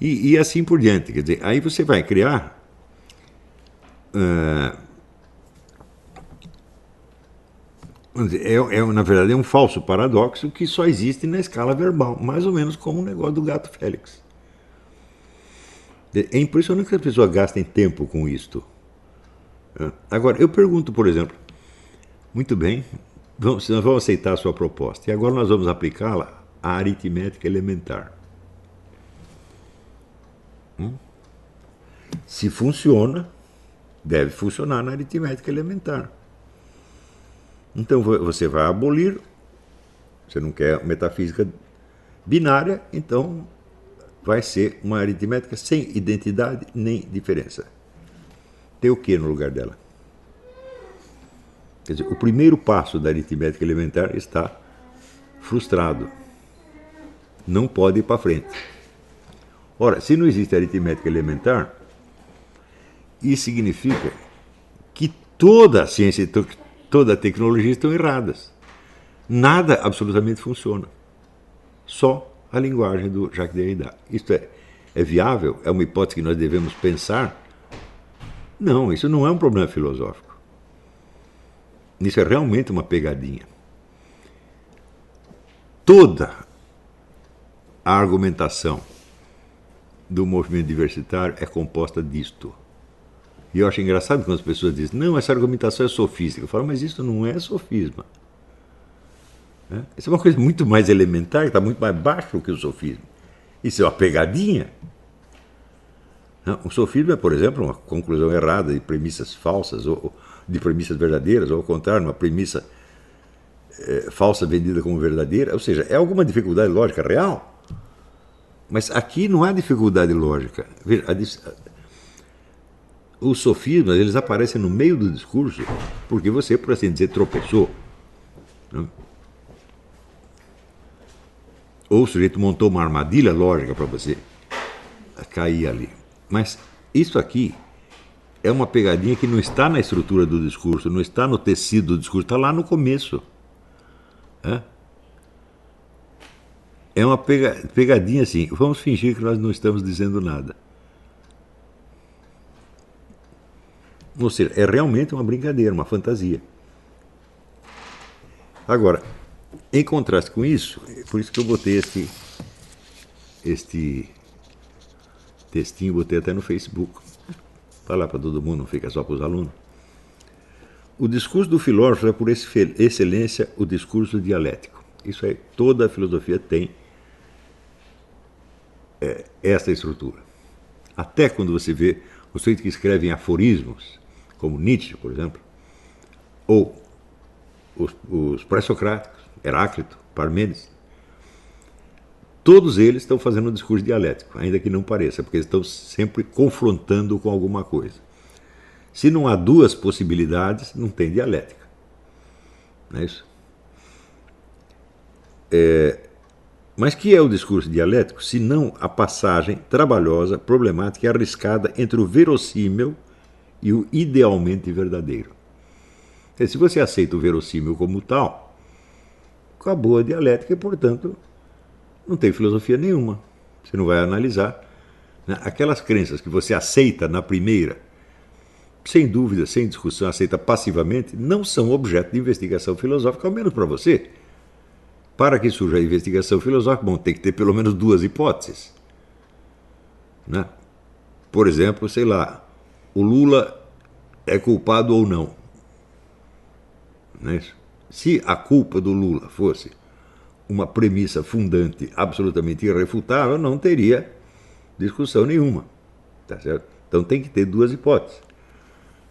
E assim por diante. Quer dizer, aí você vai criar na verdade, é um falso paradoxo que só existe na escala verbal, mais ou menos como o negócio do gato Félix. É impressionante que as pessoas gastem tempo com isto. Agora, eu pergunto, por exemplo, muito bem, nós vamos aceitar a sua proposta, e agora nós vamos aplicá-la à aritmética elementar. Se funciona, deve funcionar na aritmética elementar. Então você vai abolir, você não quer metafísica binária, então vai ser uma aritmética sem identidade nem diferença. Tem o que no lugar dela? Quer dizer, o primeiro passo da aritmética elementar está frustrado. Não pode ir para frente. Ora, se não existe aritmética elementar, isso significa que toda a ciência e toda a tecnologia estão erradas. Nada absolutamente funciona. Só a linguagem do Jacques Derrida. Isto é viável? É uma hipótese que nós devemos pensar? Não, isso não é um problema filosófico. Isso é realmente uma pegadinha. Toda a argumentação do movimento diversitário é composta disto. E eu acho engraçado quando as pessoas dizem, não, essa argumentação é sofística. Eu falo, mas isso não é sofisma. Isso é uma coisa muito mais elementar, que está muito mais baixo do que o sofismo. Isso é uma pegadinha. O sofismo é, por exemplo, uma conclusão errada de premissas falsas, ou de premissas verdadeiras, ou ao contrário, uma premissa falsa vendida como verdadeira. Ou seja, é alguma dificuldade lógica real. Mas aqui não há dificuldade lógica. Veja, os sofismas, eles aparecem no meio do discurso porque você, por assim dizer, tropeçou. Né? Ou o sujeito montou uma armadilha lógica para você cair ali. Mas isso aqui é uma pegadinha que não está na estrutura do discurso, não está no tecido do discurso, está lá no começo. É uma pegadinha assim, vamos fingir que nós não estamos dizendo nada. Ou seja, é realmente uma brincadeira, uma fantasia. Agora, em contraste com isso, por isso que eu botei este textinho, botei até no Facebook. Falar para todo mundo, não fica só para os alunos. O discurso do filósofo é, por excelência, o discurso dialético. Isso aí, toda a filosofia tem essa estrutura. Até quando você vê os sujeitos que escrevem aforismos, como Nietzsche, por exemplo, ou os pré-socráticos, Heráclito, Parmênides, todos eles estão fazendo um discurso dialético, ainda que não pareça, porque eles estão sempre confrontando com alguma coisa. Se não há duas possibilidades, não tem dialética. Não é isso? Mas que é o discurso dialético, se não a passagem trabalhosa, problemática e arriscada entre o verossímil e o idealmente verdadeiro? Se você aceita o verossímil como tal, acabou a dialética e, portanto, não tem filosofia nenhuma. Você não vai analisar. Aquelas crenças que você aceita na primeira, sem dúvida, sem discussão, aceita passivamente, não são objeto de investigação filosófica, ao menos para você. Para que surja a investigação filosófica, bom, tem que ter pelo menos duas hipóteses. Né? Por exemplo, sei lá, o Lula é culpado ou não. Não é isso? Se a culpa do Lula fosse uma premissa fundante absolutamente irrefutável, não teria discussão nenhuma. Tá certo? Então tem que ter duas hipóteses.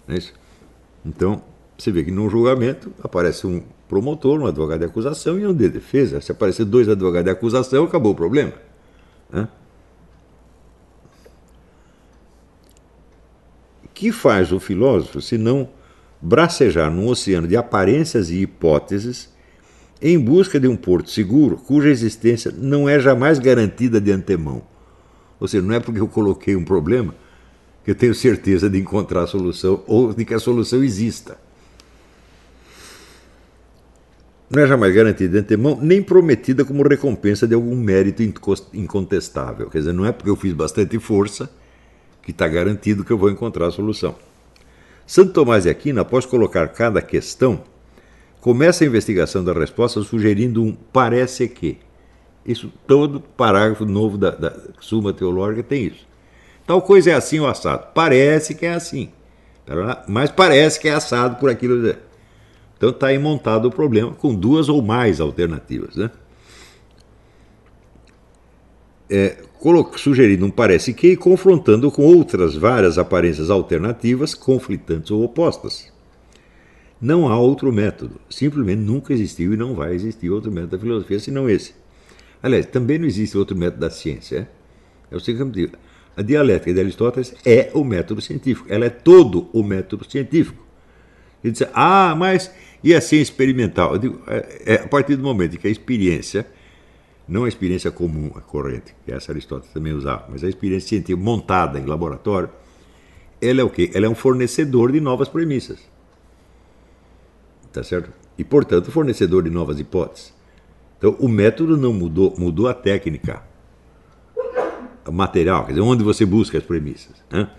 Não é isso? Então, você vê que num julgamento aparece um promotor, um advogado de acusação e um de defesa. Se aparecer dois advogados de acusação, acabou o problema. Né? O que faz o filósofo se não bracejar num oceano de aparências e hipóteses em busca de um porto seguro cuja existência não é jamais garantida de antemão? Ou seja, não é porque eu coloquei um problema que eu tenho certeza de encontrar a solução ou de que a solução exista. não é jamais garantida de antemão, nem prometida como recompensa de algum mérito incontestável. Quer dizer, não é porque eu fiz bastante força que está garantido que eu vou encontrar a solução. Santo Tomás de Aquino, após colocar cada questão, começa a investigação da resposta sugerindo um parece que. Isso, todo parágrafo novo da Suma Teológica tem isso. Tal coisa é assim ou assado. Parece que é assim, mas parece que é assado por aquilo. Então está aí montado o problema com duas ou mais alternativas, né? Sugerindo um parece que e confrontando com outras várias aparências alternativas, conflitantes ou opostas. Não há outro método. Simplesmente nunca existiu e não vai existir outro método da filosofia senão esse. Aliás, também não existe outro método da ciência. É o seguinte: a dialética de Aristóteles é o método científico. Ela é todo o método científico. Ele diz, mas e a ciência experimental? Eu digo, a partir do momento em que a experiência, não a experiência comum, a corrente, que essa Aristóteles também usava, mas a experiência científica montada em laboratório, ela é o quê? Ela é um fornecedor de novas premissas. Tá certo? E, portanto, fornecedor de novas hipóteses. Então, o método não mudou, mudou a técnica, o material, quer dizer, onde você busca as premissas, né?